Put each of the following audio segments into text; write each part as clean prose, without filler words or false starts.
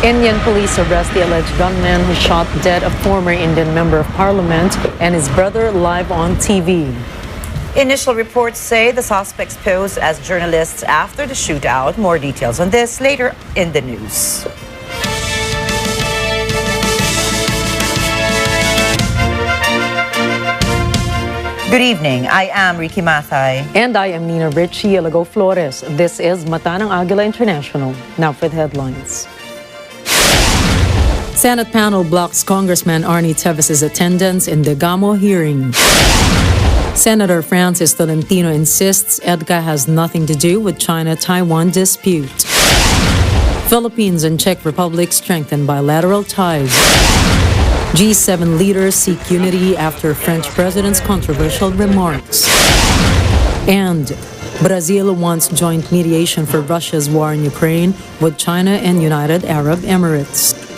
Indian police arrest the alleged gunman who shot dead a former Indian member of parliament and his brother live on TV. Initial reports say the suspects posed as journalists after the shootout. More details on this later in the news. Good evening. I am Ricky Mathay. And I am Nina Richie Ilago Flores. This is Mata ng Agila International. Now for the headlines. Senate panel blocks Congressman Arnie Teves' attendance in the Gamo hearing. Senator Francis Tolentino insists EDCA has nothing to do with China-Taiwan dispute. Philippines and Czech Republic strengthen bilateral ties. G7 leaders seek unity after French president's controversial remarks. And Brazil wants joint mediation for Russia's war in Ukraine with China and United Arab Emirates.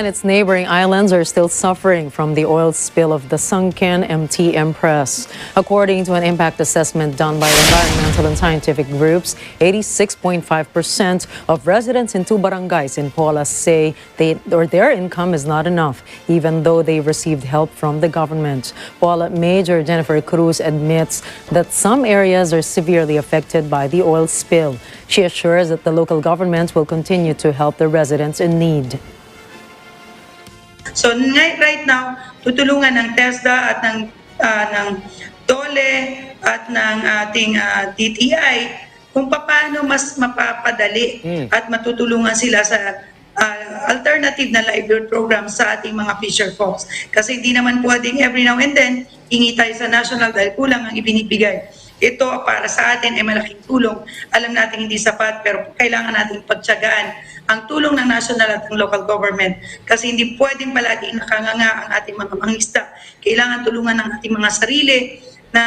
And its neighboring islands are still suffering from the oil spill of the sunken MT Empress. According to an impact assessment done by environmental and scientific groups, 86.5% of residents in two barangays in Pola say their income is not enough, even though they received help from the government. Pola Major Jennifer Cruz admits that some areas are severely affected by the oil spill. She assures that the local government will continue to help the residents in need. So right now, tutulungan ng TESDA at ng DOLE at ng ating DTI kung paano mas mapapadali at matutulungan sila sa alternative na livelihood program sa ating mga fisher folks. Kasi hindi naman pwedeng every now and then hingi tayo sa national dahil kulang ang ibinibigay. Ito para sa atin ay malaking tulong. Alam natin hindi sapat pero kailangan natin pagtiyagaan ang tulong ng national at ng local government kasi hindi pwedeng palaging nakanganga ang ating mga mangingisda. Kailangan tulungan ng ating mga sarili na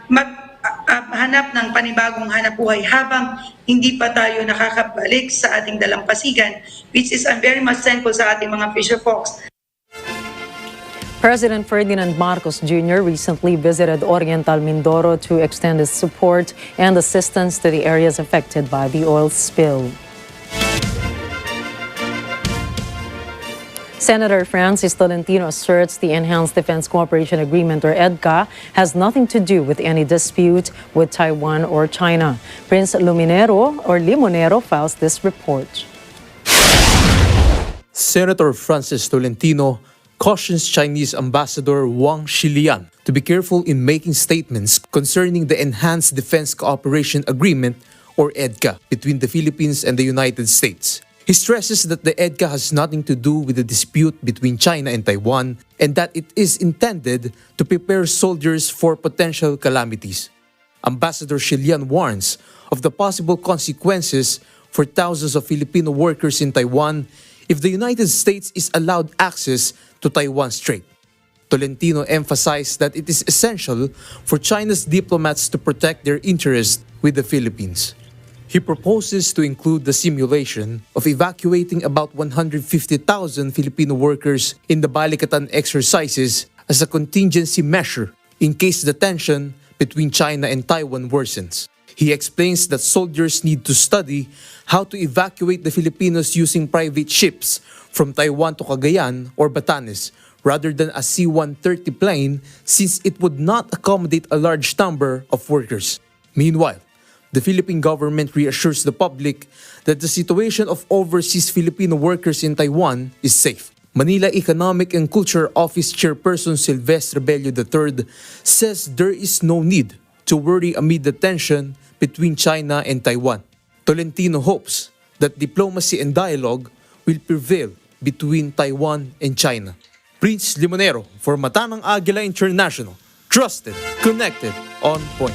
maghanap ng panibagong hanapbuhay habang hindi pa tayo nakakabalik sa ating dalampasigan, which is I'm very much thankful sa ating mga fisher folks. President Ferdinand Marcos Jr. recently visited Oriental Mindoro to extend his support and assistance to the areas affected by the oil spill. Senator Francis Tolentino asserts the Enhanced Defense Cooperation Agreement, or EDCA, has nothing to do with any dispute with Taiwan or China. Prince Limonero files this report. Senator Francis Tolentino cautions Chinese Ambassador Wang Xilian to be careful in making statements concerning the Enhanced Defense Cooperation Agreement, or EDCA, between the Philippines and the United States. He stresses that the EDCA has nothing to do with the dispute between China and Taiwan and that it is intended to prepare soldiers for potential calamities. Ambassador Xilian warns of the possible consequences for thousands of Filipino workers in Taiwan if the United States is allowed access to Taiwan Strait. Tolentino emphasized that it is essential for China's diplomats to protect their interests with the Philippines. He proposes to include the simulation of evacuating about 150,000 Filipino workers in the Balikatan exercises as a contingency measure in case the tension between China and Taiwan worsens. He explains that soldiers need to study how to evacuate the Filipinos using private ships from Taiwan to Cagayan or Batanes rather than a C-130 plane since it would not accommodate a large number of workers. Meanwhile, the Philippine government reassures the public that the situation of overseas Filipino workers in Taiwan is safe. Manila Economic and Culture Office Chairperson Silvestre Bello III says there is no need to worry amid the tension between China and Taiwan. Tolentino hopes that diplomacy and dialogue will prevail between Taiwan and China. Prince Limonero for Mata ng Agila International. Trusted, connected, on point.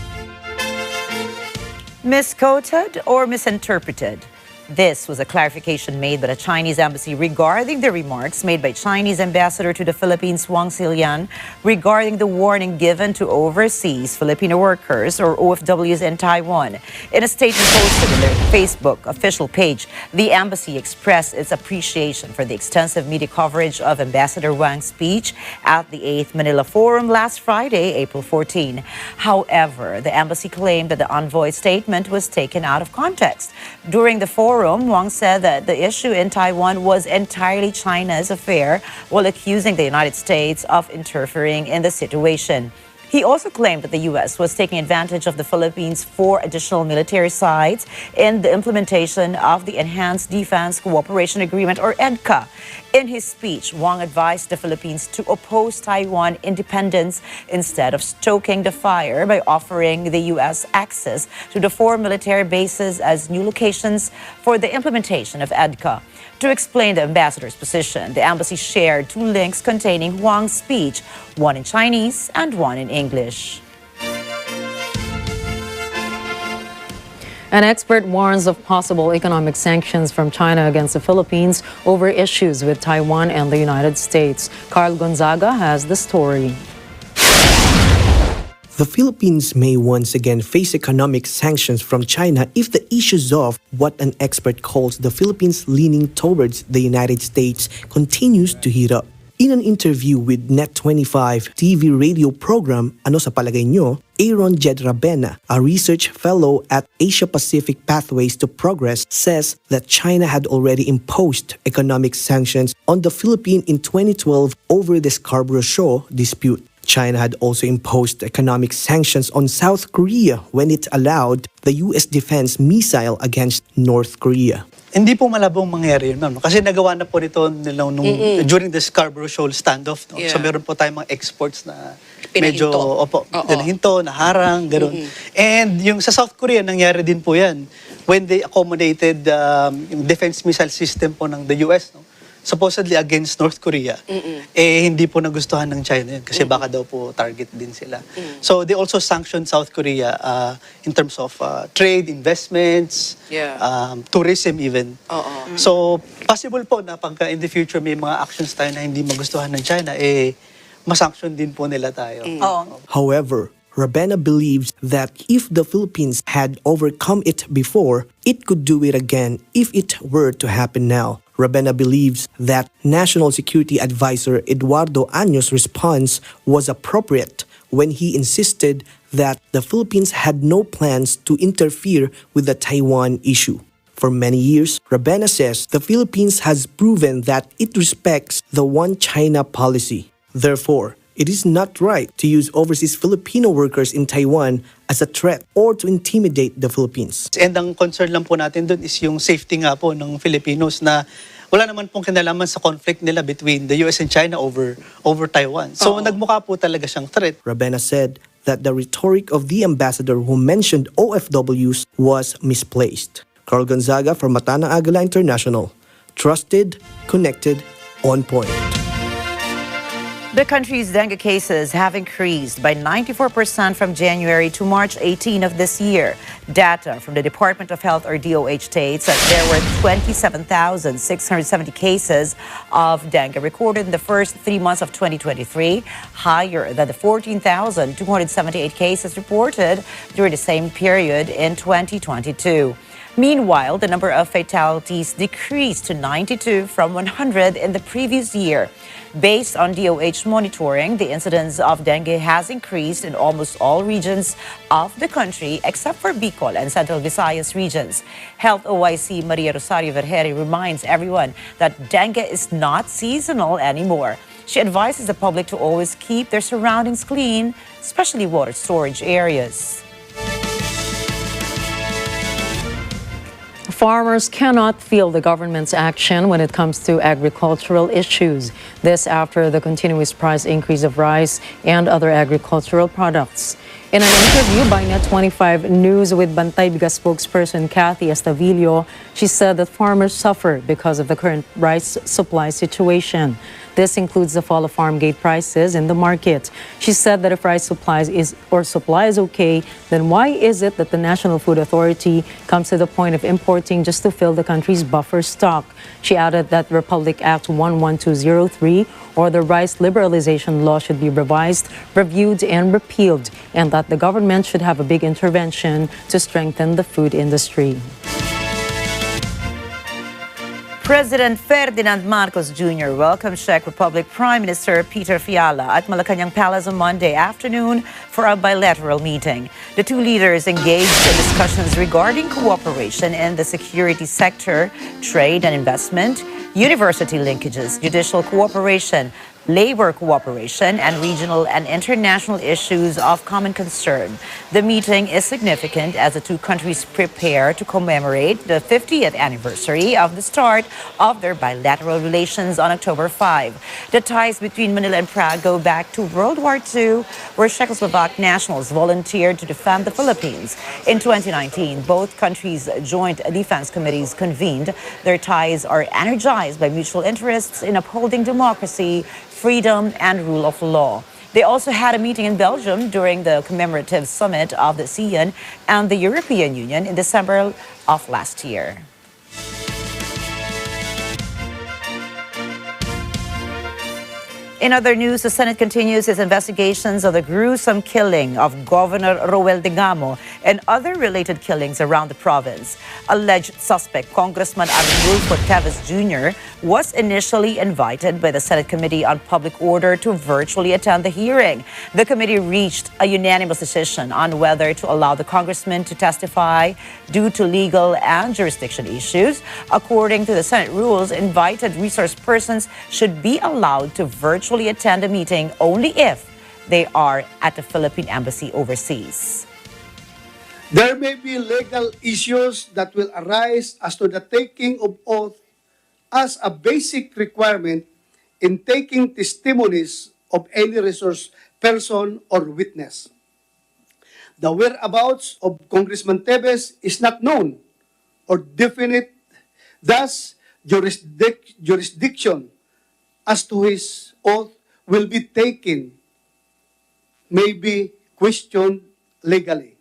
Misquoted or misinterpreted? This was a clarification made by the Chinese embassy regarding the remarks made by Chinese ambassador to the Philippines, Wang Xilian, regarding the warning given to overseas Filipino workers or OFWs in Taiwan. In a statement posted on their Facebook official page, the embassy expressed its appreciation for the extensive media coverage of Ambassador Wang's speech at the 8th Manila Forum last Friday, April 14. However, the embassy claimed that the envoy's statement was taken out of context. During the forum, Wang said that the issue in Taiwan was entirely China's affair, while accusing the United States of interfering in the situation. He also claimed that the U.S. was taking advantage of the Philippines for additional military sites in the implementation of the Enhanced Defense Cooperation Agreement, or EDCA. In his speech, Wang advised the Philippines to oppose Taiwan independence instead of stoking the fire by offering the U.S. access to the 4 military bases as new locations for the implementation of EDCA. To explain the ambassador's position, the embassy shared 2 links containing Wang's speech, one in Chinese and one in English. An expert warns of possible economic sanctions from China against the Philippines over issues with Taiwan and the United States. Carl Gonzaga has the story. The Philippines may once again face economic sanctions from China if the issues of what an expert calls the Philippines leaning towards the United States continues to heat up. In an interview with Net25 TV radio program Ano sa Palagay Nyo, Aaron Jed Rabena, a research fellow at Asia Pacific Pathways to Progress, says that China had already imposed economic sanctions on the Philippines in 2012 over the Scarborough Shoal dispute. China had also imposed economic sanctions on South Korea when it allowed the U.S. defense missile against North Korea. Hindi po malabong mangyari yun, ma'am. No? Kasi nagawa na po nito during the Scarborough Shoal standoff. No? Yeah. So meron po tayong mga exports na Pinahinto. medyo, pinahinto, naharang, gano'n. And yung sa South Korea, nangyari din po yan. When they accommodated yung defense missile system po ng the US, no? Supposedly against North Korea, hindi po nagustuhan ng China yun kasi baka daw po target din sila. So they also sanctioned South Korea in terms of trade, investments, tourism even. So possible po na pagka in the future may mga actions tayo na hindi magustuhan ng China, masanction din po nila tayo. However, Rabena believes that if the Philippines had overcome it before, it could do it again if it were to happen now. Rabena believes that National Security Advisor Eduardo Año's response was appropriate when he insisted that the Philippines had no plans to interfere with the Taiwan issue. For many years, Rabena says the Philippines has proven that it respects the One China policy. Therefore, it is not right to use overseas Filipino workers in Taiwan as a threat or to intimidate the Philippines. And ang concern lang po natin doon is yung safety nga po ng Filipinos na wala naman pong kinalaman sa conflict nila between the US and China over Taiwan. So nagmukha po talaga siyang threat. Rabena said that the rhetoric of the ambassador who mentioned OFWs was misplaced. Carl Gonzaga from Matana Agila International. Trusted, connected, on point. The country's dengue cases have increased by 94% from January to March 18 of this year. Data from the Department of Health, or DOH, states that there were 27,670 cases of dengue recorded in the first 3 months of 2023, higher than the 14,278 cases reported during the same period in 2022. Meanwhile, the number of fatalities decreased to 92 from 100 in the previous year. Based on DOH monitoring, the incidence of dengue has increased in almost all regions of the country except for Bicol and Central Visayas regions. Health OIC Maria Rosario Vergere reminds everyone that dengue is not seasonal anymore. She advises the public to always keep their surroundings clean, especially water storage areas. Farmers cannot feel the government's action when it comes to agricultural issues. This after the continuous price increase of rice and other agricultural products. In an interview by Net25 News with Bantay Bigas spokesperson Kathy Estavillo, she said that farmers suffer because of the current rice supply situation. This includes the fall of farm gate prices in the market. She said that if rice supply is okay, then why is it that the National Food Authority comes to the point of importing just to fill the country's buffer stock? She added that Republic Act 11203 or the rice liberalization law should be revised, reviewed, and repealed, and that the government should have a big intervention to strengthen the food industry. President Ferdinand Marcos Jr. welcomed Czech Republic Prime Minister Peter Fiala at Malacanang Palace on Monday afternoon for a bilateral meeting. The two leaders engaged in discussions regarding cooperation in the security sector, trade and investment, university linkages, judicial cooperation, labor cooperation, and regional and international issues of common concern. The meeting is significant as the two countries prepare to commemorate the 50th anniversary of the start of their bilateral relations on October 5. The ties between Manila and Prague go back to World War II, where Czechoslovak nationals volunteered to defend the Philippines. In 2019, both countries' joint defense committees convened. Their ties are energized by mutual interests in upholding democracy, freedom, and rule of law. They also had a meeting in Belgium during the commemorative summit of the ASEAN and the European Union in December of last year. In other news, the Senate continues its investigations of the gruesome killing of Governor Roel Degamo and other related killings around the province. Alleged suspect Congressman Arnulfo Teves Jr. was initially invited by the Senate Committee on Public Order to virtually attend the hearing. The committee reached a unanimous decision on whether to allow the congressman to testify due to legal and jurisdiction issues. According to the Senate rules, invited resource persons should be allowed to virtually attend a meeting only if they are at the Philippine Embassy overseas. There may be legal issues that will arise as to the taking of oath as a basic requirement in taking testimonies of any resource person or witness. The whereabouts of Congressman Teves is not known or definite, thus jurisdiction as to his oath will be taken may be questioned legally.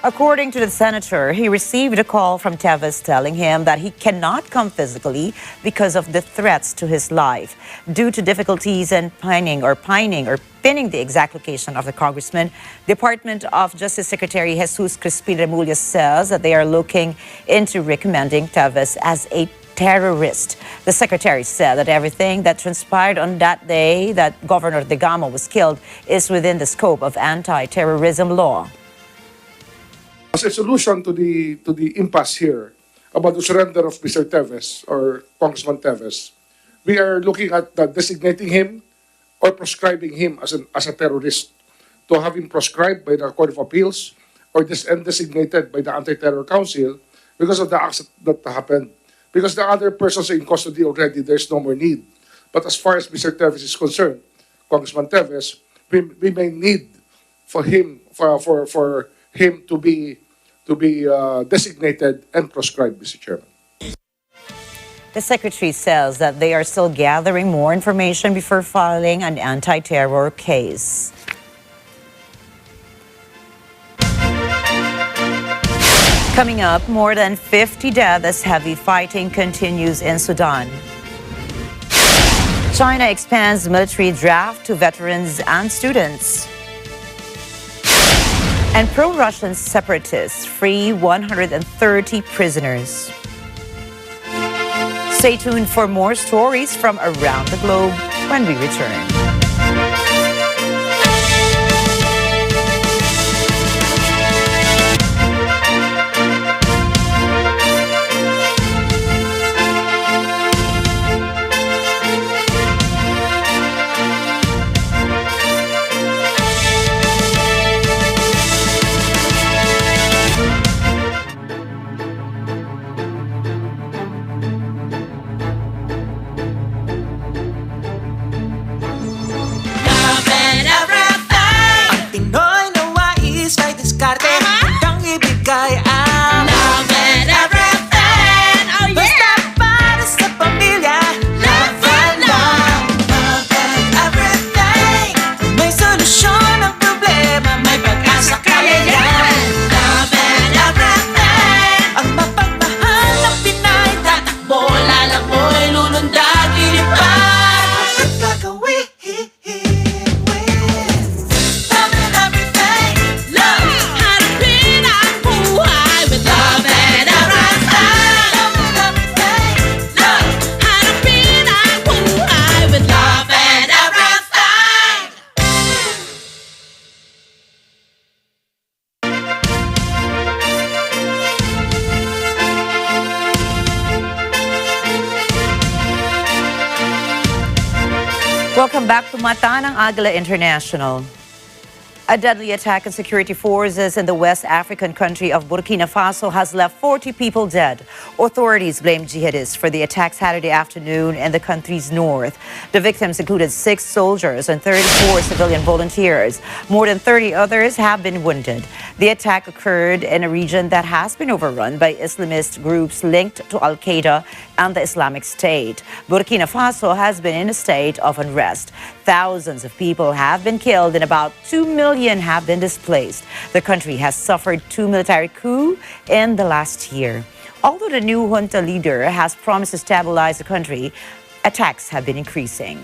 According to the senator, he received a call from Teves telling him that he cannot come physically because of the threats to his life. Due to difficulties in pinning or pinning the exact location of the congressman, Department of Justice Secretary Jesus Crispin Remulla says that they are looking into recommending Teves as a terrorist. The secretary said that everything that transpired on that day that Governor Degamo was killed is within the scope of anti-terrorism law. As a solution to the impasse here about the surrender of Mr. Teves or Congressman Teves, we are looking at designating him or prescribing him as a terrorist, to have him proscribed by the Court of Appeals or designated by the Anti-Terror Council because of the acts that happened. Because the other persons are in custody already, there's no more need. But as far as Mr. Teves is concerned, Congressman Teves, we may need for him to be designated and proscribed, Mr. Chairman. The secretary says that they are still gathering more information before filing an anti-terror case. Coming up, more than 50 dead as heavy fighting continues in Sudan. China expands military draft to veterans and students. And pro-Russian separatists free 130 prisoners. Stay tuned for more stories from around the globe when we return. Back to mata ng Agila International. A deadly attack on security forces in the West African country of Burkina Faso has left 40 people dead. Authorities blame jihadists for the attack Saturday afternoon in the country's north. The victims included 6 soldiers and 34 civilian volunteers. More than 30 others have been wounded. The attack occurred in a region that has been overrun by Islamist groups linked to Al-Qaeda and the Islamic State. Burkina Faso has been in a state of unrest. Thousands of people have been killed and about 2 million have been displaced. The country has suffered 2 military coups in the last year. Although the new junta leader has promised to stabilize the country, attacks have been increasing.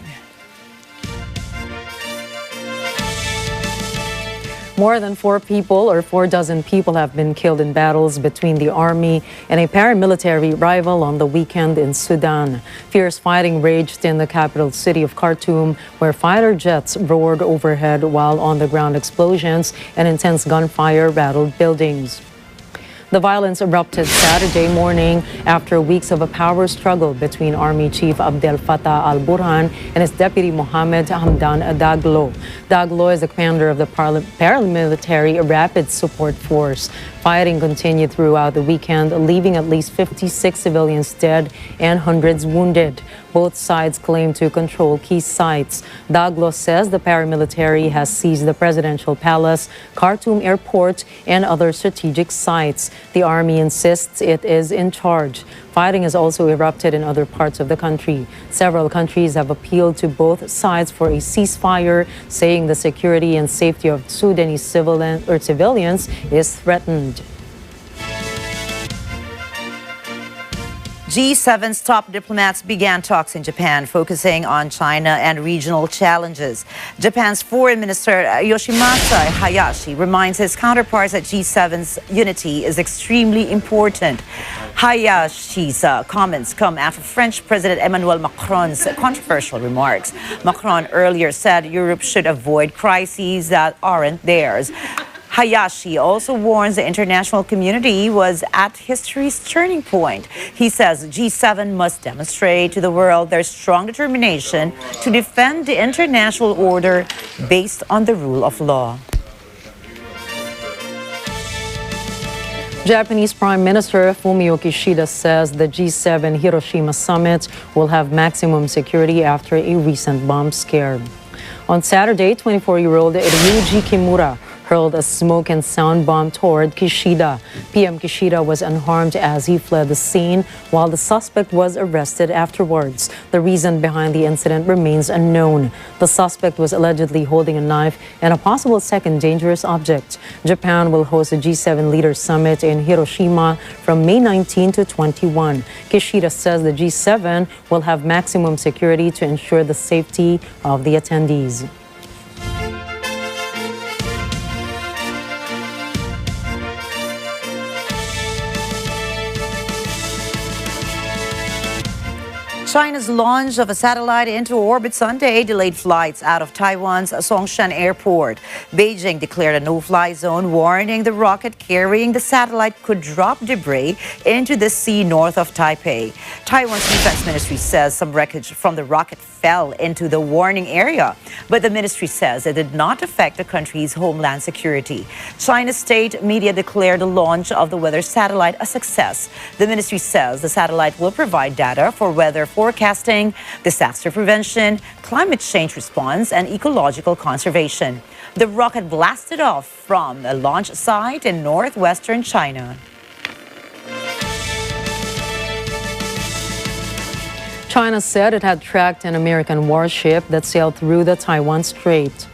More than 4 people or 4 dozen people have been killed in battles between the army and a paramilitary rival on the weekend in Sudan. Fierce fighting raged in the capital city of Khartoum, where fighter jets roared overhead while on-the-ground explosions and intense gunfire rattled buildings. The violence erupted Saturday morning after weeks of a power struggle between Army Chief Abdel Fattah al-Burhan and his deputy Mohamed Hamdan Daglo. Daglo is the commander of the paramilitary Rapid Support Force. Fighting continued throughout the weekend, leaving at least 56 civilians dead and hundreds wounded. Both sides claim to control key sites. Daglo says the paramilitary has seized the presidential palace, Khartoum airport, and other strategic sites. The army insists it is in charge. Fighting has also erupted in other parts of the country. Several countries have appealed to both sides for a ceasefire, saying the security and safety of Sudanese civilians is threatened. G7's top diplomats began talks in Japan, focusing on China and regional challenges. Japan's Foreign Minister Yoshimasa Hayashi reminds his counterparts that G7's unity is extremely important. Hayashi's comments come after French President Emmanuel Macron's controversial remarks. Macron earlier said Europe should avoid crises that aren't theirs. Hayashi also warns the international community was at history's turning point. He says G7 must demonstrate to the world their strong determination to defend the international order based on the rule of law. Japanese Prime Minister Fumio Kishida says the G7 Hiroshima summit will have maximum security after a recent bomb scare. On Saturday, 24-year-old Ryuji Kimura hurled a smoke and sound bomb toward Kishida. PM Kishida was unharmed as he fled the scene, while the suspect was arrested afterwards. The reason behind the incident remains unknown. The suspect was allegedly holding a knife and a possible second dangerous object. Japan will host a G7 Leaders Summit in Hiroshima from May 19 to 21. Kishida says the G7 will have maximum security to ensure the safety of the attendees. China's launch of a satellite into orbit Sunday delayed flights out of Taiwan's Songshan Airport. Beijing declared a no-fly zone, warning the rocket carrying the satellite could drop debris into the sea north of Taipei. Taiwan's defense ministry says some wreckage from the rocket fell into the warning area, but the ministry says it did not affect the country's homeland security. China's state media declared the launch of the weather satellite a success. The ministry says the satellite will provide data for weather forecasting, disaster prevention, climate change response, and ecological conservation. The rocket blasted off from a launch site in northwestern China. China said it had tracked an American warship that sailed through the Taiwan Strait.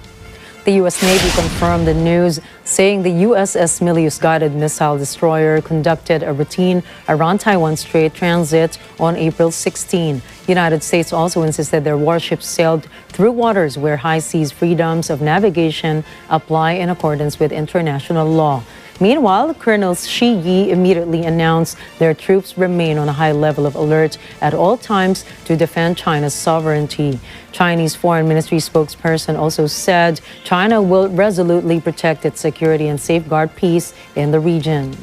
The U.S. Navy confirmed the news, saying the USS Milius guided missile destroyer conducted a routine around Taiwan Strait transit on April 16. The United States also insisted their warship sailed through waters where high seas freedoms of navigation apply in accordance with international law. Meanwhile, Colonel Shi Yi immediately announced their troops remain on a high level of alert at all times to defend China's sovereignty. Chinese Foreign Ministry spokesperson also said China will resolutely protect its security and safeguard peace in the region.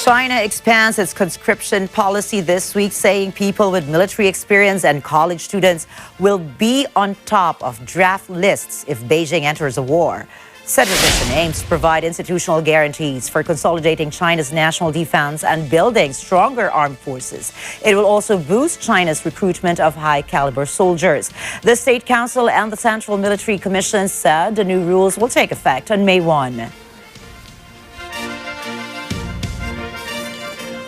China expands its conscription policy this week, saying people with military experience and college students will be on top of draft lists if Beijing enters a war. Said revision aims to provide institutional guarantees for consolidating China's national defense and building stronger armed forces. It will also boost China's recruitment of high-caliber soldiers. The State Council and the Central Military Commission said the new rules will take effect on May 1.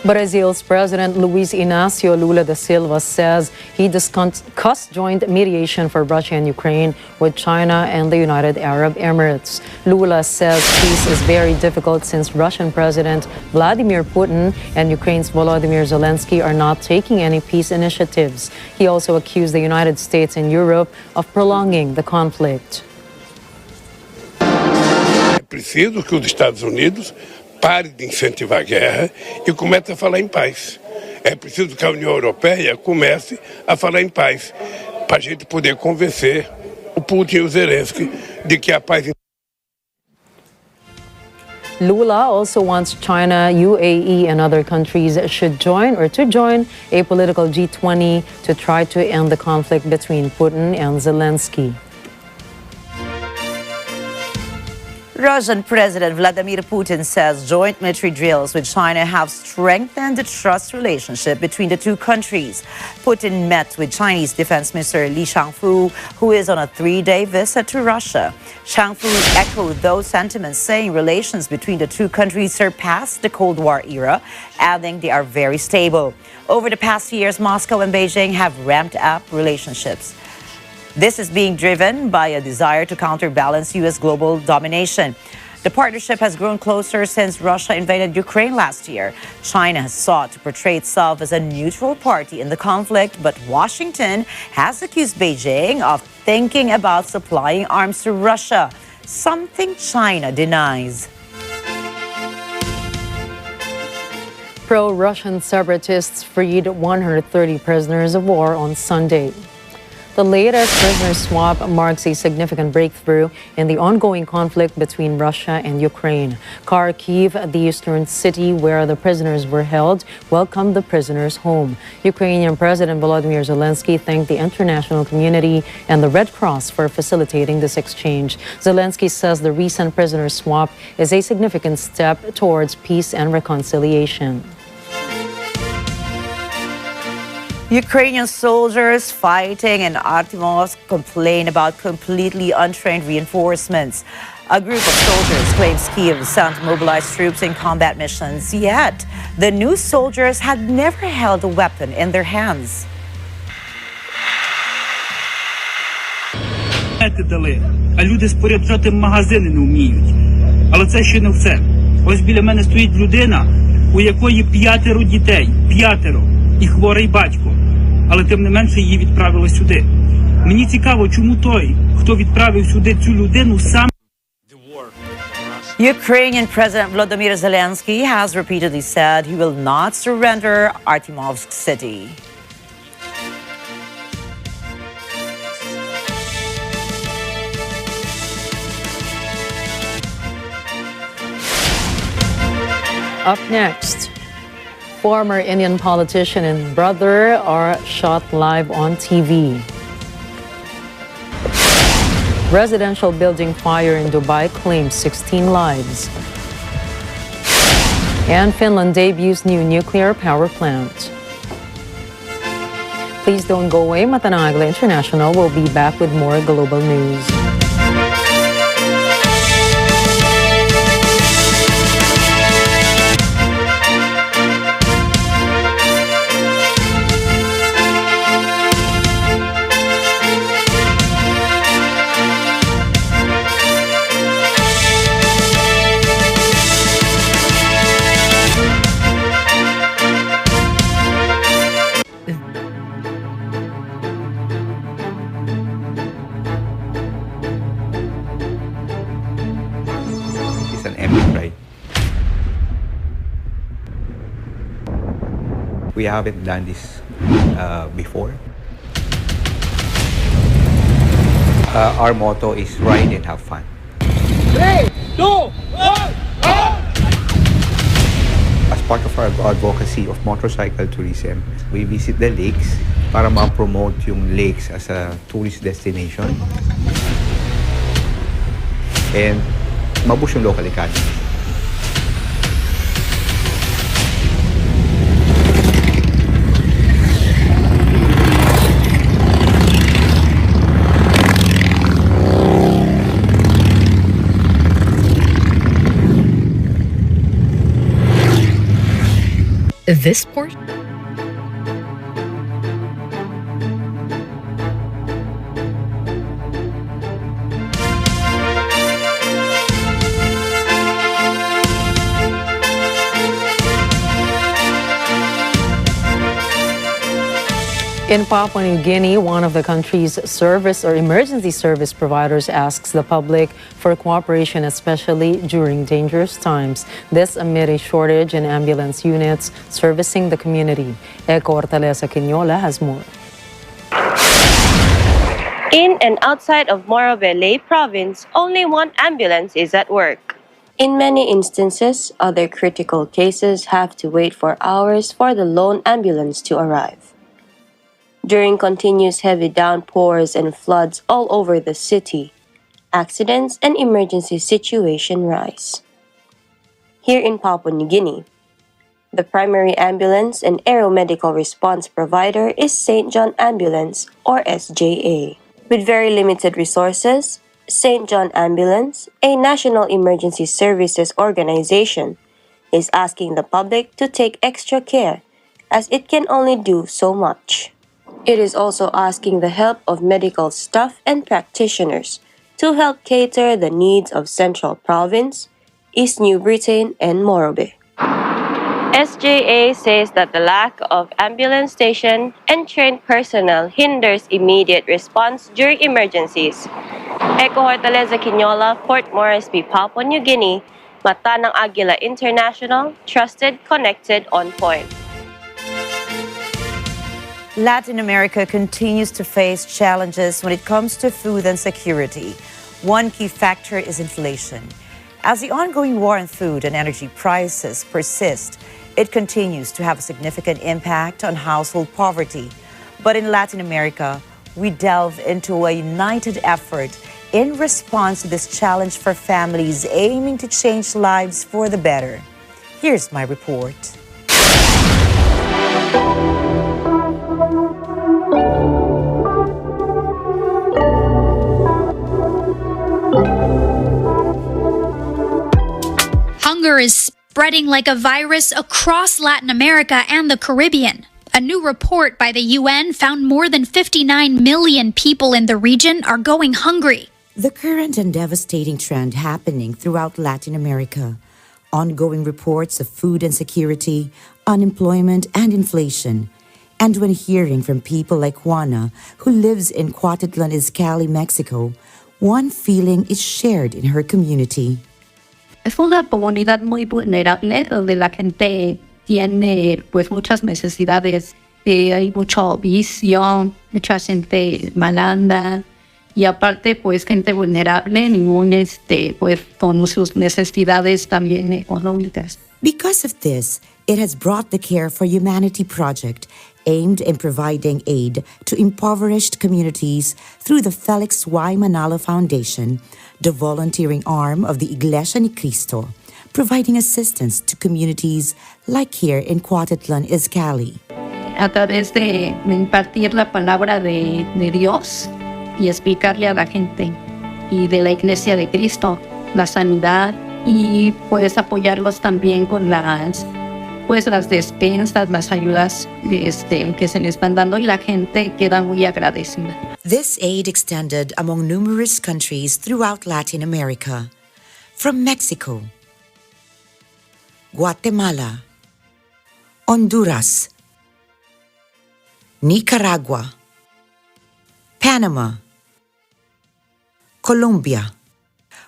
Brazil's President Luiz Inácio Lula da Silva says he discussed joint mediation for Russia and Ukraine with China and the United Arab Emirates. Lula says peace is very difficult since Russian President Vladimir Putin and Ukraine's Volodymyr Zelensky are not taking any peace initiatives. He also accused the United States and Europe of prolonging the conflict. É preciso que os Estados Unidos pare de incentivar a guerra e comece a falar em paz. É preciso que a União Europeia comece a falar em paz, para a gente poder convencer o Putin e o Zelensky de que a paz... Lula also wants China, UAE, and other countries should join a political G20 to try to end the conflict between Putin and Zelensky. Russian President Vladimir Putin says joint military drills with China have strengthened the trust relationship between the two countries. Putin met with Chinese Defense Minister Li Shangfu, who is on a 3-day visit to Russia. Shangfu echoed those sentiments, saying relations between the two countries surpassed the Cold War era, adding they are very stable. Over the past years, Moscow and Beijing have ramped up relationships. This is being driven by a desire to counterbalance U.S. global domination. The partnership has grown closer since Russia invaded Ukraine last year. China has sought to portray itself as a neutral party in the conflict, but Washington has accused Beijing of thinking about supplying arms to Russia, something China denies. Pro-Russian separatists freed 130 prisoners of war on Sunday. The latest prisoner swap marks a significant breakthrough in the ongoing conflict between Russia and Ukraine. Kharkiv, the eastern city where the prisoners were held, welcomed the prisoners home. Ukrainian President Volodymyr Zelensky thanked the international community and the Red Cross for facilitating this exchange. Zelensky says the recent prisoner swap is a significant step towards peace and reconciliation. Ukrainian soldiers fighting in Artemovsk complain about completely untrained reinforcements. A group of soldiers claims Kyiv sent mobilized troops in combat missions, yet the new soldiers had never held a weapon in their hands. Дали, а люди споряджати магазини не вміють. Але це ще не все. Ось біля мене стоїть людина, у якої 5 дітей, 5, і хворий батько. Але тим не менше її відправили сюди. Мені цікаво, чому той, хто відправив сюди цю людину, сам... Ukrainian President Volodymyr Zelensky has repeatedly said he will not surrender Artemovsk city. Up next, former Indian politician and brother are shot live on TV. Residential building fire in Dubai claims 16 lives. And Finland debuts new nuclear power plant. Please don't go away. Mata ng Agila International will be back with more global news. An epic ride. We haven't done this before. Our motto is ride and have fun. 3, 2, 1, go! As part of our advocacy of motorcycle tourism, we visit the lakes para ma-promote yung lakes as a tourist destination and mabush yung local economy. This port in Papua New Guinea, one of the country's service or emergency service providers asks the public for cooperation, especially during dangerous times. This amid a shortage in ambulance units servicing the community. Eco Hortaleza Quinola has more. In and outside of Morobele province, only one ambulance is at work. In many instances, other critical cases have to wait for hours for the lone ambulance to arrive. During continuous heavy downpours and floods all over the city, accidents and emergency situations rise. Here in Papua New Guinea, the primary ambulance and aeromedical response provider is St. John Ambulance or SJA. With very limited resources, St. John Ambulance, a national emergency services organization, is asking the public to take extra care as it can only do so much. It is also asking the help of medical staff and practitioners to help cater the needs of Central Province, East New Britain, and Morobe. SJA says that the lack of ambulance station and trained personnel hinders immediate response during emergencies. Eco Hortaleza Quinola, Port Moresby, Papua New Guinea, Mata ng Agila International, trusted, connected, on point. Latin America continues to face challenges when it comes to food and security. One key factor is inflation. As the ongoing war on food and energy prices persist, it continues to have a significant impact on household poverty. But in Latin America, we delve into a united effort in response to this challenge for families aiming to change lives for the better. Here's my report. Hunger is spreading like a virus across Latin America and the Caribbean. A new report by the UN found more than 59 million people in the region are going hungry. The current and devastating trend happening throughout Latin America. Ongoing reports of food insecurity, unemployment, and inflation. And when hearing from people like Juana, who lives in Cuautitlan Izcalli, Mexico, one feeling is shared in her community. Es una comunidad muy vulnerable donde la gente tiene pues muchas necesidades. Hay mucho vicio, mucha gente malanda y aparte pues gente vulnerable, ningún pues con sus necesidades también económicas. Because of this, it has brought the Care for Humanity project aimed in providing aid to impoverished communities through the Felix Y. Manalo Foundation, the volunteering arm of the Iglesia ni Cristo, providing assistance to communities like here in Cuautitlan Izcalli. A través de impartir la palabra de Dios y explicarle a la gente y de la Iglesia de Cristo la sanidad y pues apoyarlos también con las despensas, las ayudas que se les están dando y la gente queda muy agradecida. This aid extended among numerous countries throughout Latin America, from Mexico, Guatemala, Honduras, Nicaragua, Panama, Colombia.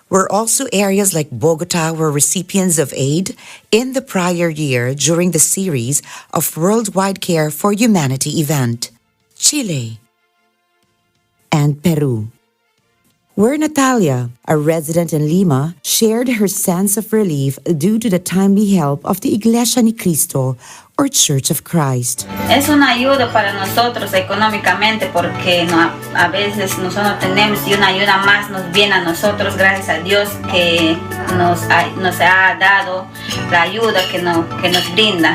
Were also areas like Bogota were recipients of aid in the prior year during the series of Worldwide Care for Humanity event. Chile and Peru. where Natalia, a resident in Lima, shared her sense of relief due to the timely help of the Iglesia ni Cristo, or Church of Christ. Es una ayuda para nosotros económicamente porque a veces nosotros no tenemos y una ayuda más nos viene a nosotros gracias a Dios que nos ha dado la ayuda que nos brinda.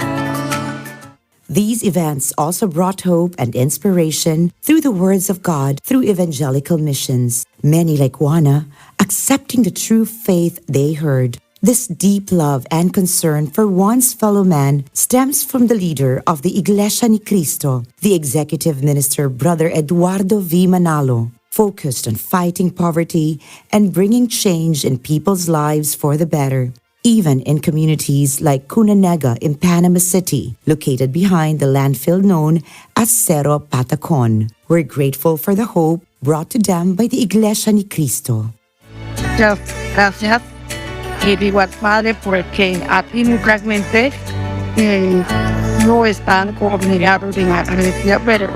These events also brought hope and inspiration through the words of God through evangelical missions. Many like Juana, accepting the true faith they heard. This deep love and concern for one's fellow man stems from the leader of the Iglesia ni Cristo, the executive minister, Brother Eduardo V. Manalo, focused on fighting poverty and bringing change in people's lives for the better. Even in communities like Cunanega in Panama City, located behind the landfill known as Cerro Patacon. We're grateful for the hope brought to them by the Iglesia ni Cristo. Gracias. Y digo al Padre porque aquí realmente no están obligados en la iglesia, pero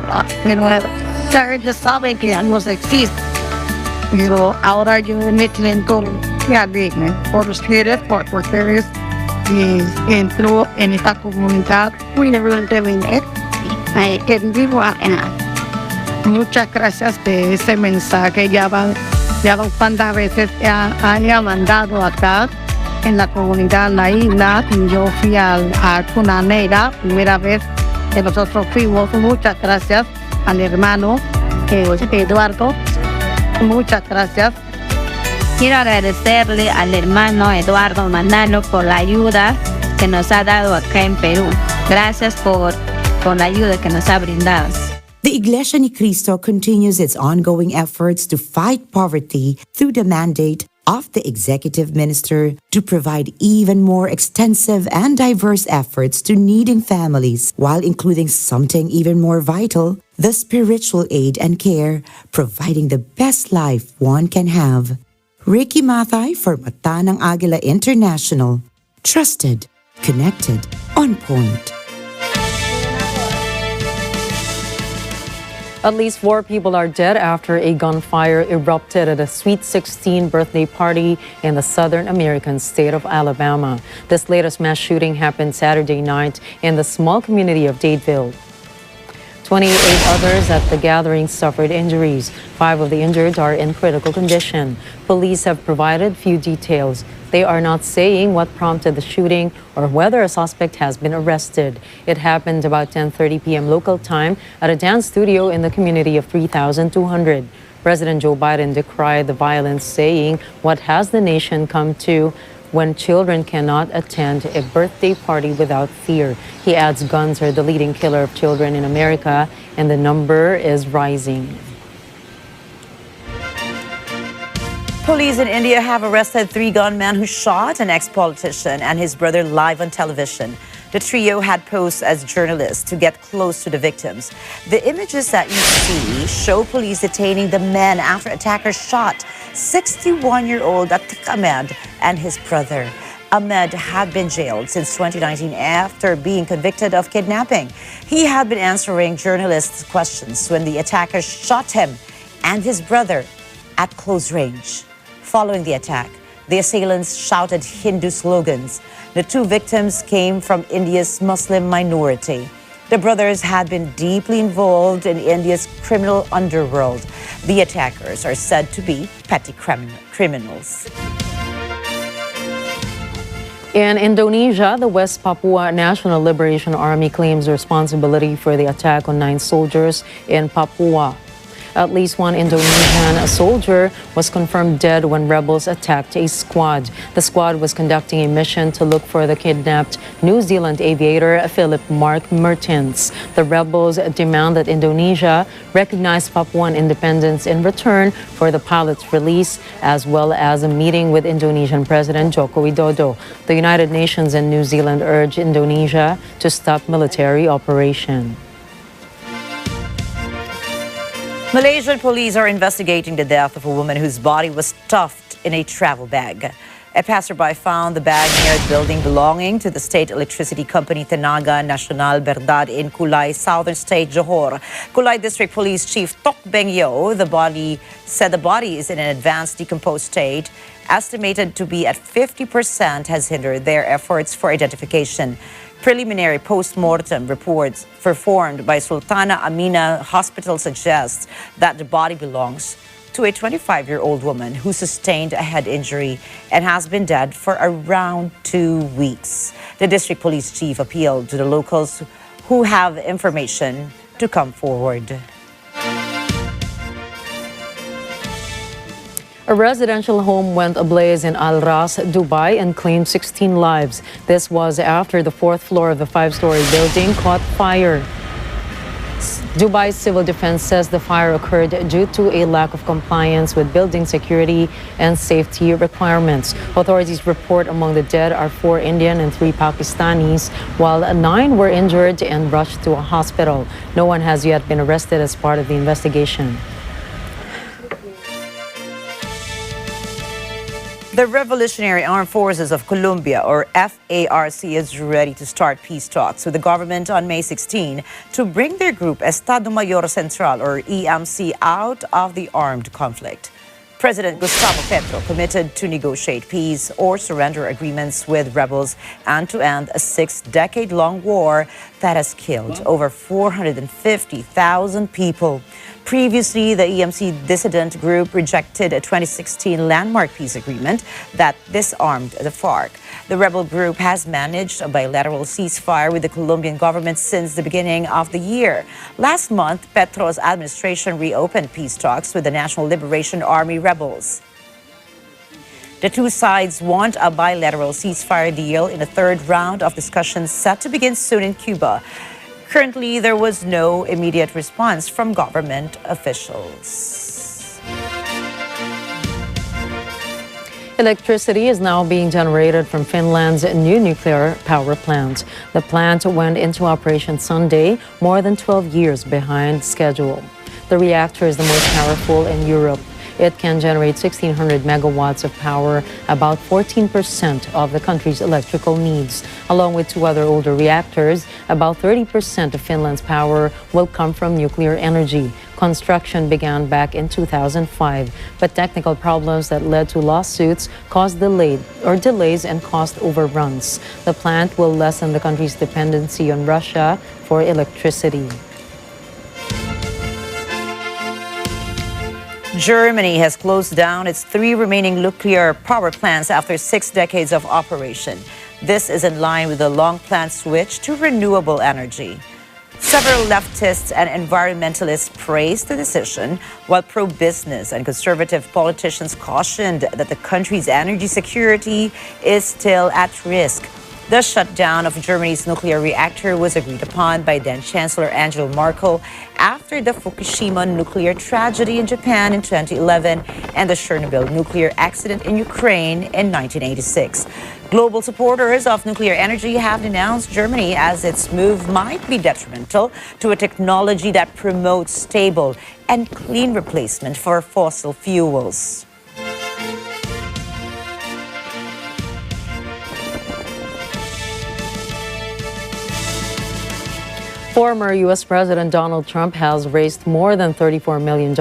ya saben que ya no existe. Pero ahora yo me siento alegre por ustedes, porque ustedes entró en esta comunidad muy realmente que vivo acá. Muchas gracias de ese mensaje. Ya cuántas veces han mandado acá en la comunidad La Isla. Yo fui a Cunanega, primera vez que nosotros fuimos. Muchas gracias al hermano Eduardo. Muchas gracias. Quiero agradecerle al hermano Eduardo Manalo por la ayuda que nos ha dado acá en Perú. Gracias por la ayuda que nos ha brindado. The Iglesia ni Cristo continues its ongoing efforts to fight poverty through the mandate of the executive minister to provide even more extensive and diverse efforts to needing families, while including something even more vital, the spiritual aid and care, providing the best life one can have. Ricky Mathay for Mata ng Agila International. Trusted, connected, on point. At least 4 people are dead after a gunfire erupted at a Sweet 16 birthday party in the southern American state of Alabama. This latest mass shooting happened Saturday night in the small community of Dadeville. 28 others at the gathering suffered injuries. 5 of the injured are in critical condition. Police have provided few details. They are not saying what prompted the shooting or whether a suspect has been arrested. It happened about 10:30 p.m. local time at a dance studio in the community of 3,200. President Joe Biden decried the violence, saying, "What has the nation come to when children cannot attend a birthday party without fear?" He adds guns are the leading killer of children in America, and the number is rising. Police in India have arrested 3 gunmen who shot an ex-politician and his brother live on television. The trio had posed as journalists to get close to the victims. The images that you see show police detaining the men after attackers shot 61-year-old Atiq Ahmed and his brother. Ahmed had been jailed since 2019 after being convicted of kidnapping. He had been answering journalists' questions when the attackers shot him and his brother at close range. Following the attack, the assailants shouted Hindu slogans. The 2 victims came from India's Muslim minority. The brothers had been deeply involved in India's criminal underworld. The attackers are said to be petty criminals. In Indonesia, the West Papua National Liberation Army claims responsibility for the attack on 9 soldiers in Papua. At least 1 Indonesian soldier was confirmed dead when rebels attacked a squad. The squad was conducting a mission to look for the kidnapped New Zealand aviator Philip Mark Mertens. The rebels demand that Indonesia recognize Papuan independence in return for the pilot's release, as well as a meeting with Indonesian President Joko Widodo. The United Nations and New Zealand urge Indonesia to stop military operation. Malaysian police are investigating the death of a woman whose body was stuffed in a travel bag. A passerby found the bag near a building belonging to the state electricity company Tenaga Nacional Verdad in Kulay, southern state Johor. Kulay District Police Chief Tok Bengyo said the body is in an advanced decomposed state, estimated to be at 50%, has hindered their efforts for identification. Preliminary post-mortem reports performed by Sultana Amina Hospital suggests that the body belongs to a 25-year-old woman who sustained a head injury and has been dead for around 2 weeks. The district police chief appealed to the locals who have information to come forward. A residential home went ablaze in Al Ras, Dubai, and claimed 16 lives. This was after the fourth floor of the five-story building caught fire. Dubai's civil defense says the fire occurred due to a lack of compliance with building security and safety requirements. Authorities report among the dead are 4 Indian and 3 Pakistanis, while 9 were injured and rushed to a hospital. No one has yet been arrested as part of the investigation. The Revolutionary Armed Forces of Colombia, or FARC, is ready to start peace talks with the government on May 16 to bring their group Estado Mayor Central, or EMC, out of the armed conflict. President Gustavo Petro committed to negotiate peace or surrender agreements with rebels and to end a 6-decade-long war that has killed over 450,000 people. Previously, the EMC dissident group rejected a 2016 landmark peace agreement that disarmed the FARC. The rebel group has managed a bilateral ceasefire with the Colombian government since the beginning of the year. Last month, Petro's administration reopened peace talks with the National Liberation Army rebels. The two sides want a bilateral ceasefire deal in a third round of discussions set to begin soon in Cuba. Currently, there was no immediate response from government officials. Electricity is now being generated from Finland's new nuclear power plant. The plant went into operation Sunday, more than 12 years behind schedule. The reactor is the most powerful in Europe. It can generate 1,600 megawatts of power, about 14% of the country's electrical needs. Along with 2 other older reactors, about 30% of Finland's power will come from nuclear energy. Construction began back in 2005, but technical problems that led to lawsuits caused delays and cost overruns. The plant will lessen the country's dependency on Russia for electricity. Germany has closed down its 3 remaining nuclear power plants after 6 decades of operation. This is in line with the long-planned switch to renewable energy. Several leftists and environmentalists praised the decision, while pro-business and conservative politicians cautioned that the country's energy security is still at risk. The shutdown of Germany's nuclear reactor was agreed upon by then-Chancellor Angela Merkel after the Fukushima nuclear tragedy in Japan in 2011 and the Chernobyl nuclear accident in Ukraine in 1986. Global supporters of nuclear energy have denounced Germany as its move might be detrimental to a technology that promotes stable and clean replacement for fossil fuels. Former U.S. President Donald Trump has raised more than $34 million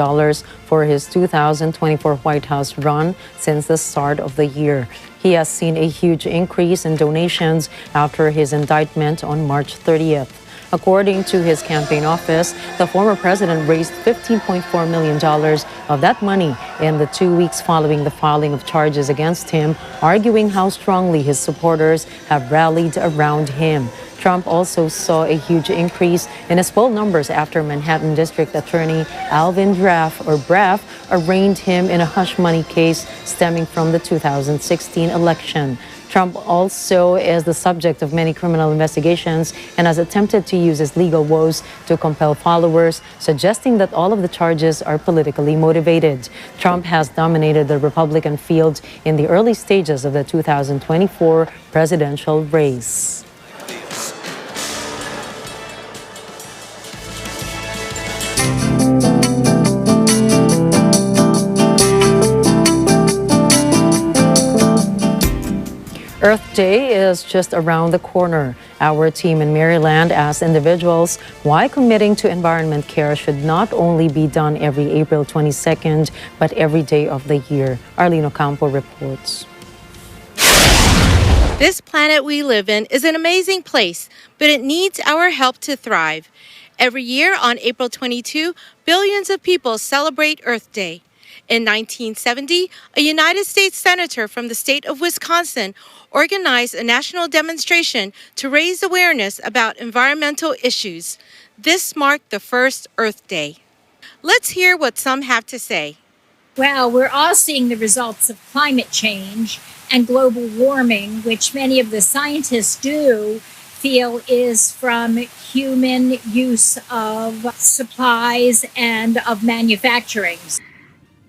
for his 2024 White House run since the start of the year. He has seen a huge increase in donations after his indictment on March 30th. According to his campaign office, the former president raised $15.4 million of that money in the 2 weeks following the filing of charges against him, arguing how strongly his supporters have rallied around him. Trump also saw a huge increase in his poll numbers after Manhattan District Attorney Alvin Bragg arraigned him in a hush money case stemming from the 2016 election. Trump also is the subject of many criminal investigations and has attempted to use his legal woes to compel followers, suggesting that all of the charges are politically motivated. Trump has dominated the Republican field in the early stages of the 2024 presidential race. Earth Day is just around the corner. Our team in Maryland asked individuals why committing to environment care should not only be done every April 22nd, but every day of the year. Arlene Ocampo reports. This planet we live in is an amazing place, but it needs our help to thrive. Every year on April 22, billions of people celebrate Earth Day. In 1970, a United States senator from the state of Wisconsin organized a national demonstration to raise awareness about environmental issues. This marked the first Earth Day. Let's hear what some have to say. Well, we're all seeing the results of climate change and global warming, which many of the scientists do feel is from human use of supplies and of manufacturing.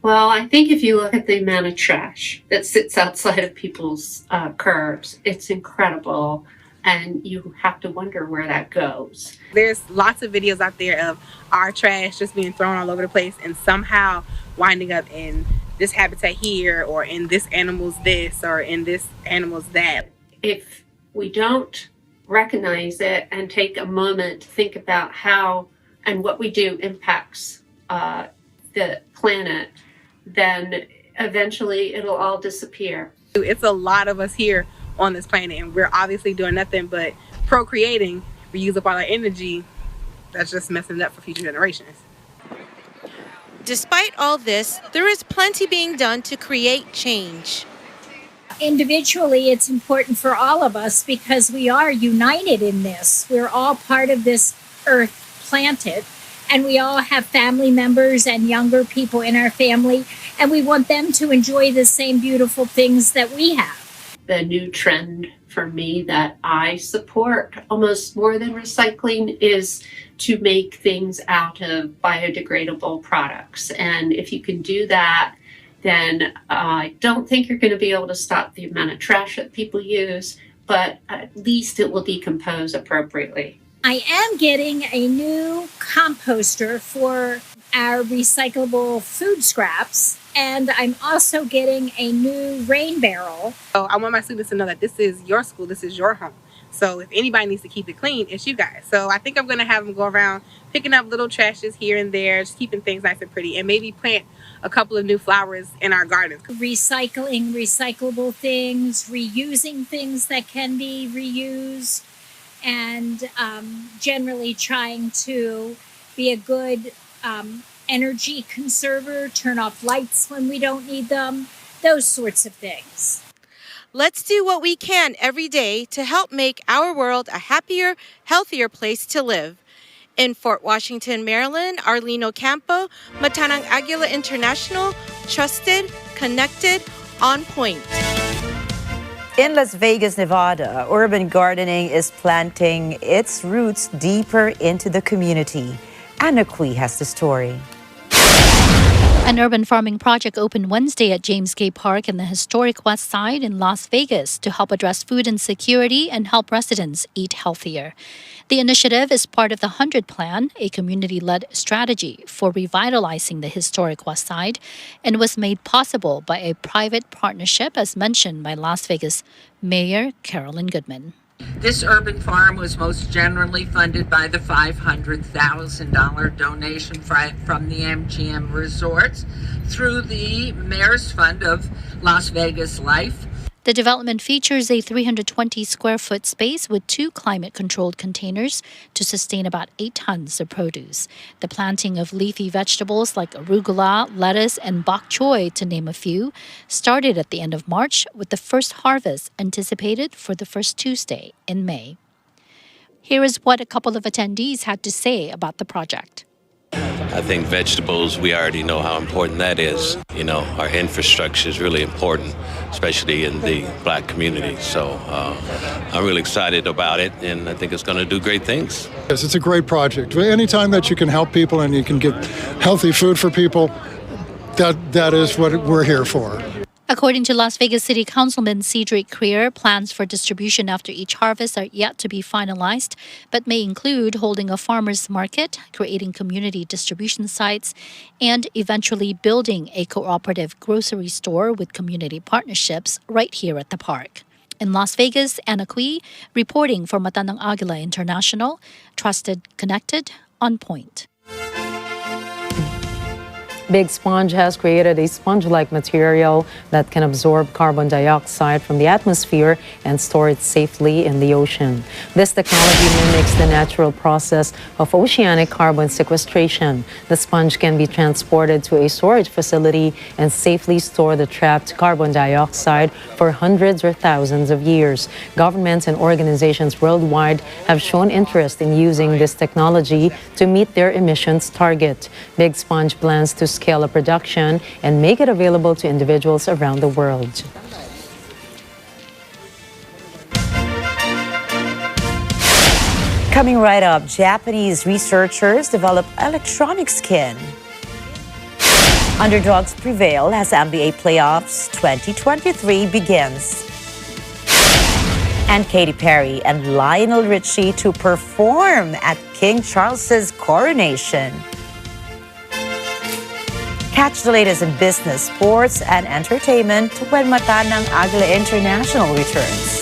Well, I think if you look at the amount of trash that sits outside of people's curbs, it's incredible. And you have to wonder where that goes. There's lots of videos out there of our trash just being thrown all over the place and somehow winding up in this habitat here, or in this animal's this, or in this animal's that. If we don't recognize it and take a moment to think about how and what we do impacts the planet, then eventually it'll all disappear. It's a lot of us here on this planet, and we're obviously doing nothing but procreating. We use up all our energy. That's just messing it up for future generations. Despite all this, there is plenty being done to create change. Individually, it's important for all of us because we are united in this. We're all part of this Earth planet, and we all have family members and younger people in our family, and we want them to enjoy the same beautiful things that we have. The new trend for me that I support almost more than recycling is to make things out of biodegradable products. And if you can do that, then I don't think you're going to be able to stop the amount of trash that people use, but at least it will decompose appropriately. I am getting a new composter for our recyclable food scraps, and I'm also getting a new rain barrel. So I want my students to know that this is your school, this is your home. So if anybody needs to keep it clean, it's you guys. So I think I'm going to have them go around picking up little trashes here and there, just keeping things nice and pretty, and maybe plant a couple of new flowers in our gardens. Recycling recyclable things, reusing things that can be reused, and generally trying to be a good energy conserver, turn off lights when we don't need them, those sorts of things. Let's do what we can every day to help make our world a happier, healthier place to live. In Fort Washington, Maryland, Arlene Ocampo, Matanang Agila International, trusted, connected, on point. In Las Vegas, Nevada, urban gardening is planting its roots deeper into the community. Anna Cui has the story. An urban farming project opened Wednesday at James K Park in the historic West Side in Las Vegas to help address food insecurity and help residents eat healthier. The initiative is part of the 100 Plan, a community-led strategy for revitalizing the historic West Side, and was made possible by a private partnership, as mentioned by Las Vegas Mayor Carolyn Goodman. This urban farm was most generally funded by the $500,000 donation from the MGM Resorts through the Mayor's Fund of Las Vegas Life. The development features a 320-square-foot space with 2 climate-controlled containers to sustain about 8 tons of produce. The planting of leafy vegetables like arugula, lettuce, and bok choy, to name a few, started at the end of March, with the first harvest anticipated for the first Tuesday in May. Here is what a couple of attendees had to say about the project. I think vegetables, we already know how important that is. You know, our infrastructure is really important, especially in the Black community. So I'm really excited about it, and I think it's going to do great things. Yes, it's a great project. Anytime that you can help people and you can get healthy food for people, that is what we're here for. According to Las Vegas City Councilman Cedric Creer, plans for distribution after each harvest are yet to be finalized, but may include holding a farmers market, creating community distribution sites, and eventually building a cooperative grocery store with community partnerships right here at the park. In Las Vegas, Anna Cui, reporting for Mata ng Agila International. Trusted, connected, on point. Big Sponge has created a sponge-like material that can absorb carbon dioxide from the atmosphere and store it safely in the ocean. This technology mimics the natural process of oceanic carbon sequestration. The sponge can be transported to a storage facility and safely store the trapped carbon dioxide for hundreds or thousands of years. Governments and organizations worldwide have shown interest in using this technology to meet their emissions target. Big Sponge plans to scale up production and make it available to individuals around the world. Coming right up, Japanese researchers develop electronic skin. Underdogs prevail as NBA playoffs 2023 begins. And Katy Perry and Lionel Richie to perform at King Charles's coronation. Catch the latest in business, sports, and entertainment when Mata ng Agila International returns.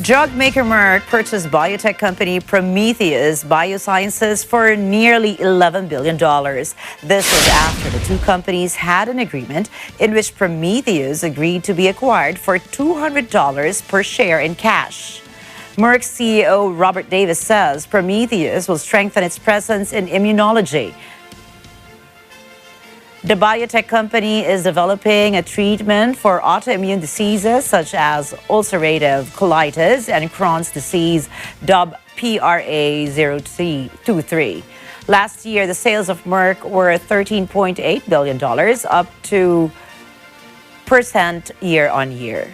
Drug maker Merck purchased biotech company Prometheus Biosciences for nearly $11 billion. This was after the two companies had an agreement in which Prometheus agreed to be acquired for $200 per share in cash. Merck's CEO Robert Davis says Prometheus will strengthen its presence in immunology. The biotech company is developing a treatment for autoimmune diseases such as ulcerative colitis and Crohn's disease, dubbed PRA023. Last year, the sales of Merck were $13.8 billion, up 2% year on year.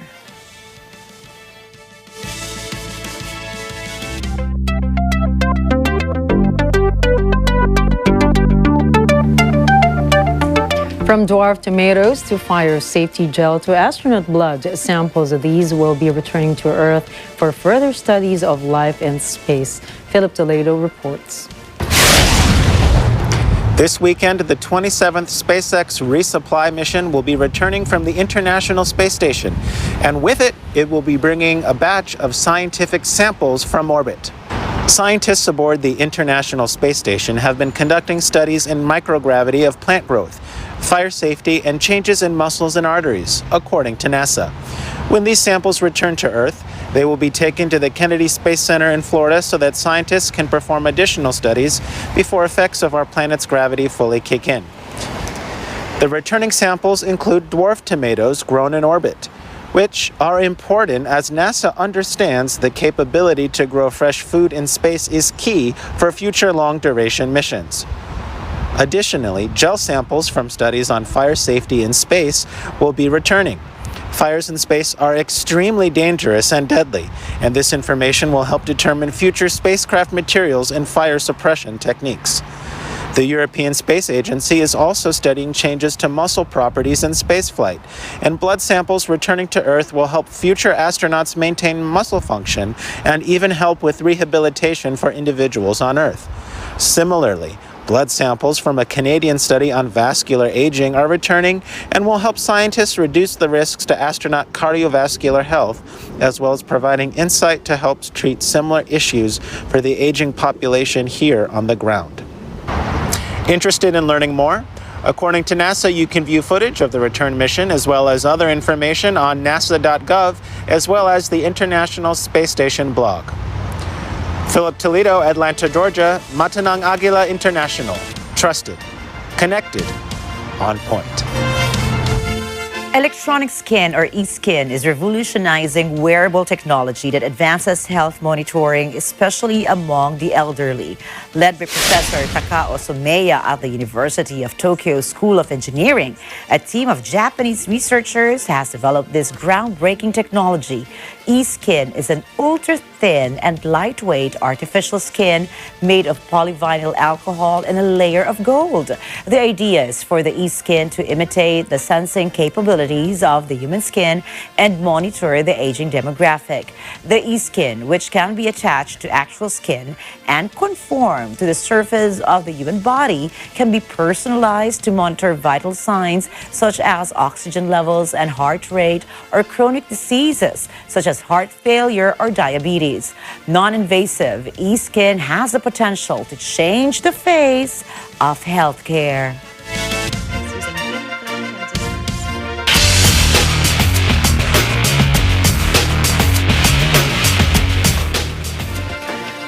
From dwarf tomatoes to fire safety gel to astronaut blood, samples of these will be returning to Earth for further studies of life in space. Philip Toledo reports. This weekend, the 27th SpaceX resupply mission will be returning from the International Space Station. And with it, it will be bringing a batch of scientific samples from orbit. Scientists aboard the International Space Station have been conducting studies in microgravity of plant growth, fire safety, and changes in muscles and arteries, according to NASA. When these samples return to Earth, they will be taken to the Kennedy Space Center in Florida so that scientists can perform additional studies before effects of our planet's gravity fully kick in. The returning samples include dwarf tomatoes grown in orbit. which are important as NASA understands the capability to grow fresh food in space is key for future long-duration missions. Additionally, gel samples from studies on fire safety in space will be returning. Fires in space are extremely dangerous and deadly, and this information will help determine future spacecraft materials and fire suppression techniques. The European Space Agency is also studying changes to muscle properties in spaceflight, and blood samples returning to Earth will help future astronauts maintain muscle function and even help with rehabilitation for individuals on Earth. Similarly, blood samples from a Canadian study on vascular aging are returning and will help scientists reduce the risks to astronaut cardiovascular health, as well as providing insight to help treat similar issues for the aging population here on the ground. Interested in learning more? According to NASA, you can view footage of the return mission as well as other information on nasa.gov, as well as the International Space Station blog. Philip Toledo, Atlanta, Georgia, Matanang Agila International. Trusted, connected, on point. Electronic skin, or e-skin, is revolutionizing wearable technology that advances health monitoring, especially among the elderly. Led by Professor Takao Someya at the University of Tokyo School of Engineering, a team of Japanese researchers has developed this groundbreaking technology. E-skin is an ultra-thin and lightweight artificial skin made of polyvinyl alcohol and a layer of gold. The idea is for the e-skin to imitate the sensing capabilities of the human skin and monitor the aging demographic. The e-skin, which can be attached to actual skin and conform to the surface of the human body, can be personalized to monitor vital signs such as oxygen levels and heart rate, or chronic diseases such as heart failure or diabetes. Non-invasive e-skin has the potential to change the face of healthcare.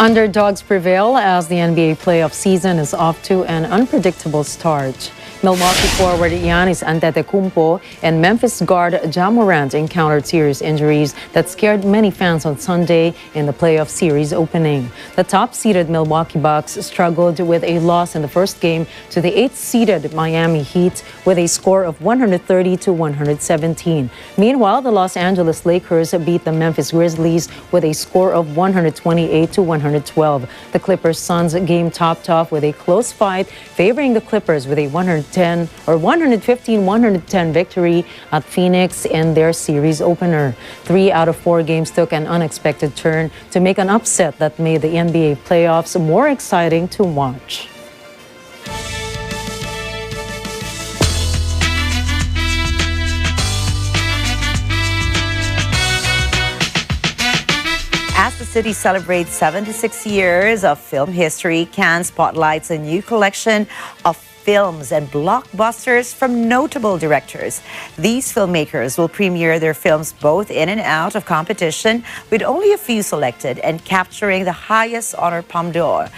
Underdogs prevail as the NBA playoff season is off to an unpredictable start. Milwaukee forward Giannis Antetokounmpo and Memphis guard Ja Morant encountered serious injuries that scared many fans on Sunday in the playoff series opening. The top-seeded Milwaukee Bucks struggled with a loss in the first game to the 8th-seeded Miami Heat with a score of 130-117. Meanwhile, the Los Angeles Lakers beat the Memphis Grizzlies with a score of 128-112. The Clippers-Suns game topped off with a close fight, favoring the Clippers with a 115-110 victory at Phoenix in their series opener. 3 out of 4 games took an unexpected turn to make an upset that made the NBA playoffs more exciting to watch. As the city celebrates 76 years of film history, Cannes spotlights a new collection of films and blockbusters from notable directors. These filmmakers will premiere their films both in and out of competition, with only a few selected and capturing the highest honor, Palme d'Or.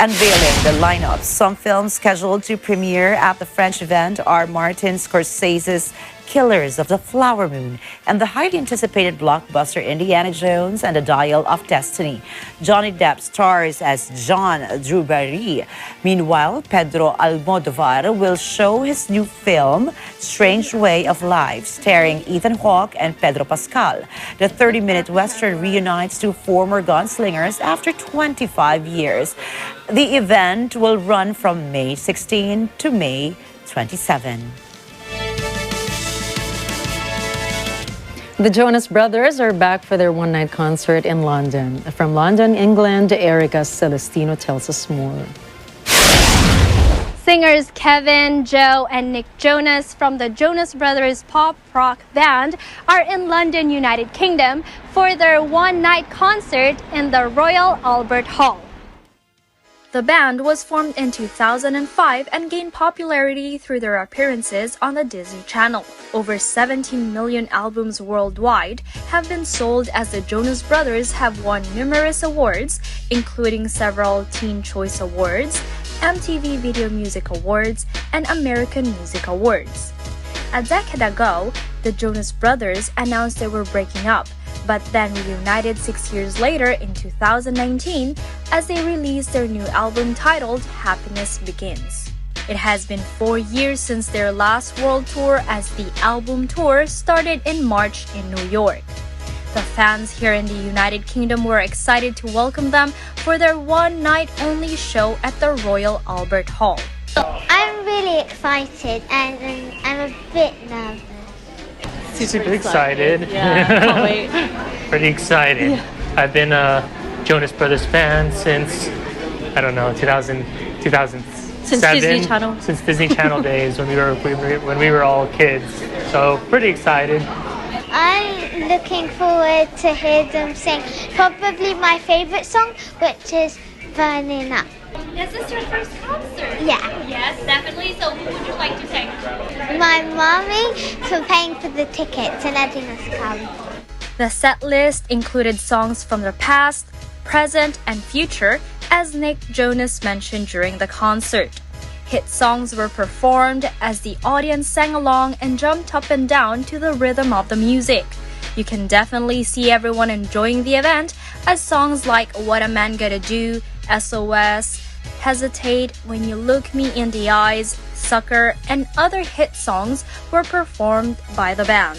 Unveiling the lineup, some films scheduled to premiere at the French event are Martin Scorsese's Killers of the Flower Moon and the highly anticipated blockbuster Indiana Jones and the Dial of Destiny. Johnny Depp stars as John Drew Barry. Meanwhile, Pedro Almodovar will show his new film, Strange Way of Life, starring Ethan Hawke and Pedro Pascal. The 30-minute Western reunites two former gunslingers after 25 years. The event will run from May 16 to May 27. The Jonas Brothers are back for their one-night concert in London. From London, England, Erica Celestino tells us more. Singers Kevin, Joe, and Nick Jonas from the Jonas Brothers pop rock band are in London, United Kingdom for their one-night concert in the Royal Albert Hall. The band was formed in 2005 and gained popularity through their appearances on the Disney Channel. Over 17 million albums worldwide have been sold, as the Jonas Brothers have won numerous awards, including several Teen Choice Awards, MTV Video Music Awards, and American Music Awards. A decade ago, the Jonas Brothers announced they were breaking up, but then reunited 6 years later in 2019 as they released their new album titled Happiness Begins. It has been 4 years since their last world tour, as the album tour started in March in New York. The fans here in the United Kingdom were excited to welcome them for their one-night-only show at the Royal Albert Hall. I'm really excited and I'm a bit nervous. Super excited. Yeah, can't wait. Pretty excited. Yeah. I've been a Jonas Brothers fan since, I don't know, 2007. Since Disney Channel. Since Disney Channel days when we were all kids. So pretty excited. I'm looking forward to hear them sing probably my favorite song, which is Burning Up. Is this your first concert? Yeah. Yes, definitely. So who would you like to thank? My mommy for paying for the tickets and letting us come. The set list included songs from the past, present, and future, as Nick Jonas mentioned during the concert. Hit songs were performed as the audience sang along and jumped up and down to the rhythm of the music. You can definitely see everyone enjoying the event, as songs like What a Man Gotta Do, SOS, Hesitate, When You Look Me in the Eyes, Sucker, and other hit songs were performed by the band.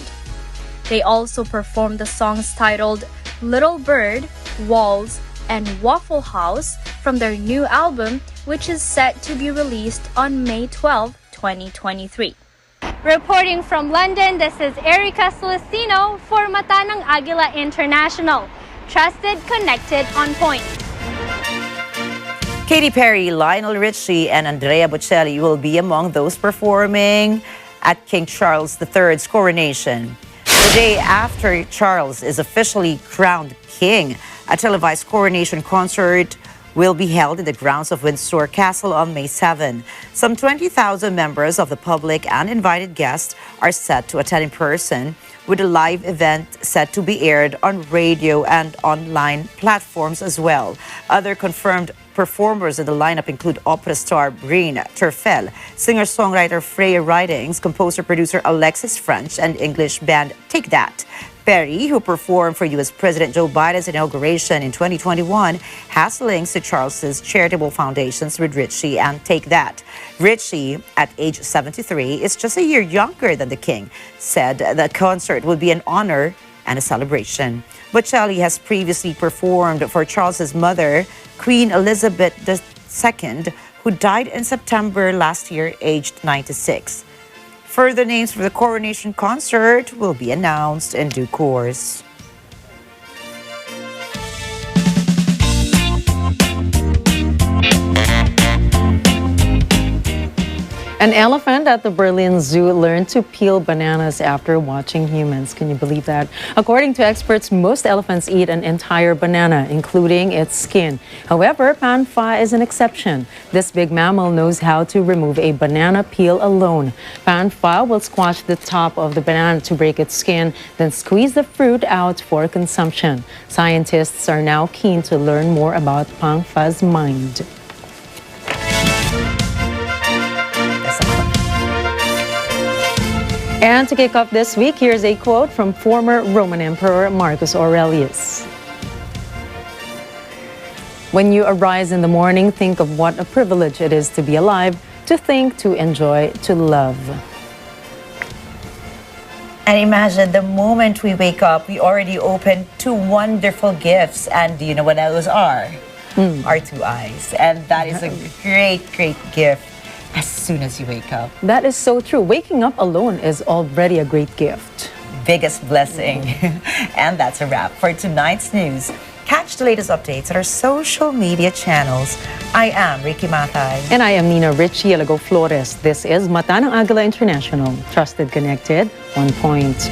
They also performed the songs titled Little Bird, Walls, and Waffle House from their new album, which is set to be released on May 12, 2023. Reporting from London, this is Erica Celestino for Mata ng Agila International. Trusted, connected, on point. Katy Perry, Lionel Richie, and Andrea Bocelli will be among those performing at King Charles III's coronation. The day after Charles is officially crowned king, a televised coronation concert will be held in the grounds of Windsor Castle on May 7. Some 20,000 members of the public and invited guests are set to attend in person, with a live event set to be aired on radio and online platforms as well. Other confirmed performers in the lineup include opera star Breen Terfel, singer-songwriter Freya Ridings, composer-producer Alexis French, and English band Take That. Perry, who performed for U.S. President Joe Biden's inauguration in 2021, has links to Charles's charitable foundations with Richie and Take That. Richie, at age 73, is just a year younger than the king, said the concert would be an honor and a celebration. Bocelli has previously performed for Charles's mother, Queen Elizabeth II, who died in September last year, aged 96. Further names for the coronation concert will be announced in due course. An elephant at the Berlin Zoo learned to peel bananas after watching humans. Can you believe that? According to experts, most elephants eat an entire banana, including its skin. However, Panfa is an exception. This big mammal knows how to remove a banana peel alone. Panfa will squash the top of the banana to break its skin, then squeeze the fruit out for consumption. Scientists are now keen to learn more about Panfa's mind. And to kick off this week, here's a quote from former Roman Emperor Marcus Aurelius. When you arise in the morning, think of what a privilege it is to be alive, to think, to enjoy, to love. And imagine the moment we wake up, we already open two wonderful gifts. And do you know what those are? Our two eyes. And that is a great, great gift. As soon as you wake up. That is so true. Waking up alone is already a great gift. Biggest blessing. And that's a wrap for tonight's news. Catch the latest updates at our social media channels. I am Ricky Matay. And I am Nina Richie Elago Flores. This is Mata ng Agila International. Trusted, connected, on point.